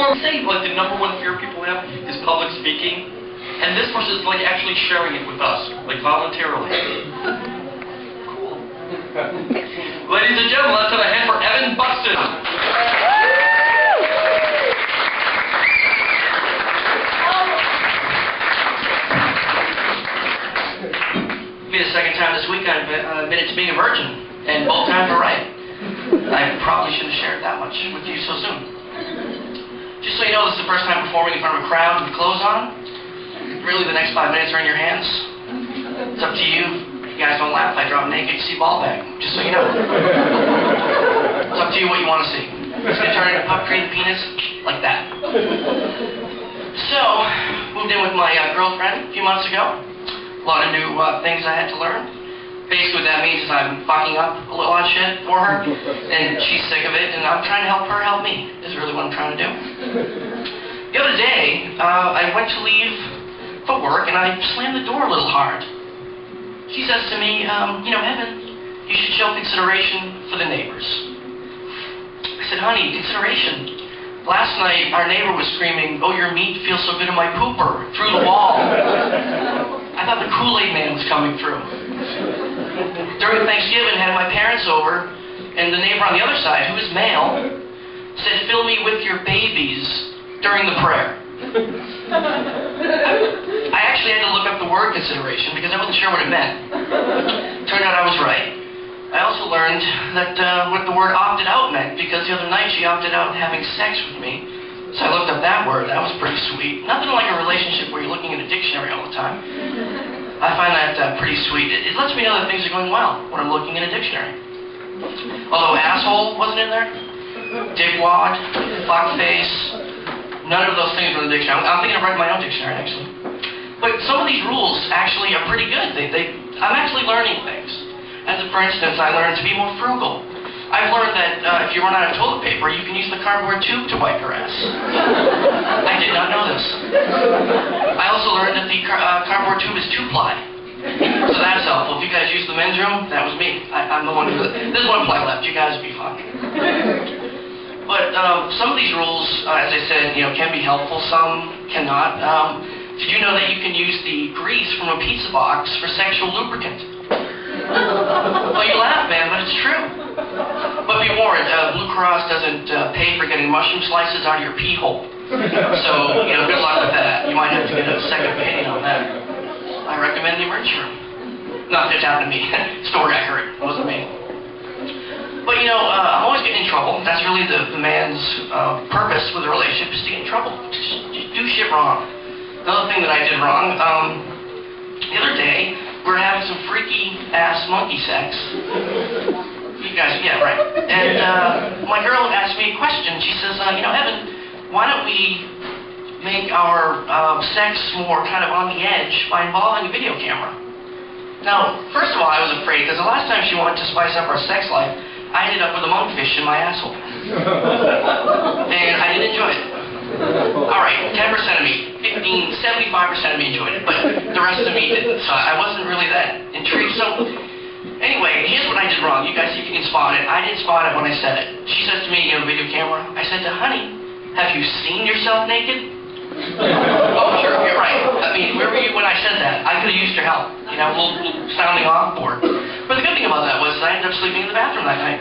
one say, like, the #1 fear people have is public speaking. And this person is, like, actually sharing it with us, like, voluntarily. Cool. Ladies and gentlemen, let's have a hand for Evan Buxton. Be the second time this week I've admitted to being a virgin, and both times were right. I probably shouldn't have shared that much with you so soon. Just so you know, this is the first time performing in front of a crowd with clothes on. Really, the next 5 minutes are in your hands. It's up to you. If you guys don't laugh, I drop naked to see ball bag. Just so you know. It's up to you what you want to see. It's going to turn into pup cream penis like that. So, moved in with my girlfriend a few months ago. A lot of new things I had to learn. Basically what that means is I'm fucking up a lot of shit for her, and she's sick of it, and I'm trying to help her help me, is really what I'm trying to do. The other day, I went to leave for work, and I slammed the door a little hard. She says to me, you know, Evan, you should show consideration for the neighbors. I said, honey, consideration? Last night, our neighbor was screaming, oh, your meat feels so good in my pooper, through the wall. I thought the Kool-Aid man was coming through. During Thanksgiving, I had my parents over, and the neighbor on the other side, who is male, said, fill me with your babies during the prayer. I actually had to look up the word consideration because I wasn't sure what it meant. Turned out I was right. I also learned that what the word opted out meant, because the other night she opted out having sex with me. So I looked up that word. That was pretty sweet. Nothing like a relationship where you're looking at a dictionary all the time. I find that pretty sweet. It lets me know that things are going well when I'm looking in a dictionary. Although asshole wasn't in there, dickwad, fuckface, none of those things were in the dictionary. I'm thinking of writing my own dictionary, actually. But some of these rules actually are pretty good. I'm actually learning things. As for instance, I learned to be more frugal. I've learned that if you run out of toilet paper, you can use the cardboard tube to wipe your ass. I did not know this. I also learned that the cardboard tube is 2-ply. So that's helpful. If you guys use the men's room, that was me. I'm the one who... There's 1-ply left. You guys will be fine. But some of these rules, as I said, you know, can be helpful. Some cannot. Did you know that you can use the grease from a pizza box for sexual lubricant? Well, you laugh, man, but it's true. But be warned, Blue Cross doesn't pay for getting mushroom slices out of your pee hole. So, you know, good luck with that. You might have to get a second opinion on that. I recommend the emergency room. Not that it happened to me. Story I heard. It wasn't me. But, you know, I'm always getting in trouble. That's really the man's purpose with a relationship, is to get in trouble. Just do shit wrong. Another thing that I did wrong, the other day, we were having some freaky-ass monkey sex. You guys, yeah, right. And my girl asked me a question. She says, you know, Evan, why don't we make our sex more kind of on the edge by involving a video camera? Now, first of all, I was afraid, because the last time she wanted to spice up our sex life, I ended up with a monkfish in my asshole. And I didn't enjoy it. Alright, 10% of me, 75% of me enjoyed it, but the rest of me didn't, so I wasn't really that intrigued. So, anyway, here's what I did wrong. You guys see if you can spot it. I didn't spot it when I said it. She says to me, you know, video camera. I said to honey, have you seen yourself naked? Oh, sure, you're right. I mean, where were you when I said that? I could have used your help. You know, a little sounding off board. But the good thing about that was I ended up sleeping in the bathroom that night.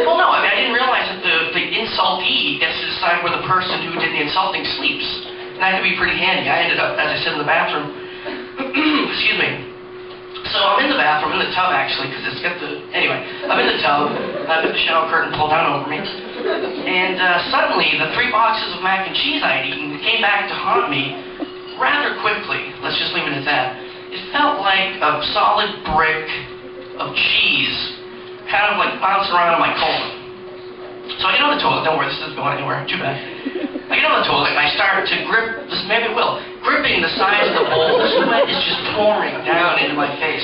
Well, no, I mean, I didn't realize that the insultee gets to decide where the person who did the insulting sleeps. And that could be pretty handy. I ended up, as I said, in the bathroom. Excuse me. So I'm in the bathroom, in the tub actually, because it's got the... Anyway, I'm in the tub. I've got the shower curtain pulled down over me. And suddenly, the 3 boxes of mac and cheese I had eaten came back to haunt me rather quickly. Let's just leave it at that. It felt like a solid brick of cheese, kind of like bouncing around in my colon. So I get on the toilet. Don't worry, this isn't going anywhere. Too bad. I get on the toilet and I start to grip, this maybe it will, gripping the sides of the bowl. The sweat is just pouring down into my face.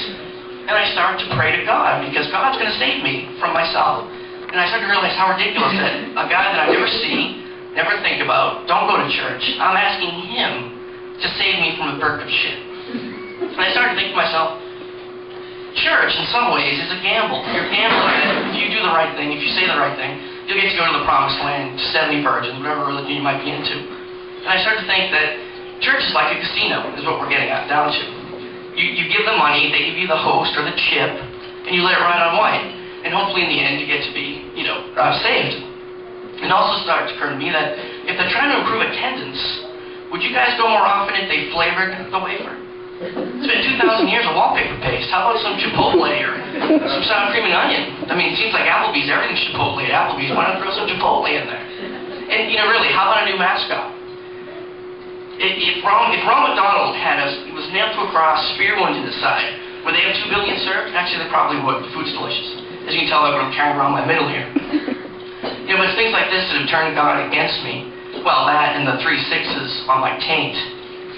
And I start to pray to God, because God's going to save me from myself. And I start to realize how ridiculous that a guy that I never see, never think about, don't go to church, I'm asking him to save me from a burk of shit. And I started to think to myself, church, in some ways, is a gamble. You're gambling. If you do the right thing, if you say the right thing, you'll get to go to the promised land, 70 virgins, whatever religion you might be into. And I started to think that church is like a casino, is what we're getting at, down to. You give them money, they give you the host or the chip, and you let it ride on white. And hopefully in the end you get to be, saved. It also started to occur to me that if they're trying to improve attendance, would you guys go more often if they flavored the wafer? It's been 2,000 years of wallpaper paste. How about some Chipotle or some sour cream and onion? I mean, it seems like Applebee's, everything's Chipotle at Applebee's. Why not throw some Chipotle in there? And, really, how about a new mascot? If Ronald McDonald was nailed to a cross, spear wounded in the side, would they have 2 billion served? Actually, they probably would. The food's delicious. As you can tell, I'm carrying around my middle here. But it's things like this that have turned God against me. Well, that and the 3 6s on my taint.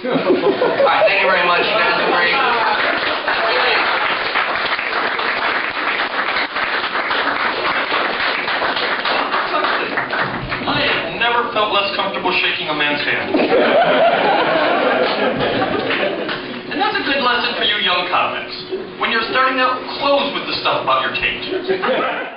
Alright, thank you very much. You guys are great. I have never felt less comfortable shaking a man's hand. And that's a good lesson for you young convicts. When you're starting out, close with the stuff about your taint.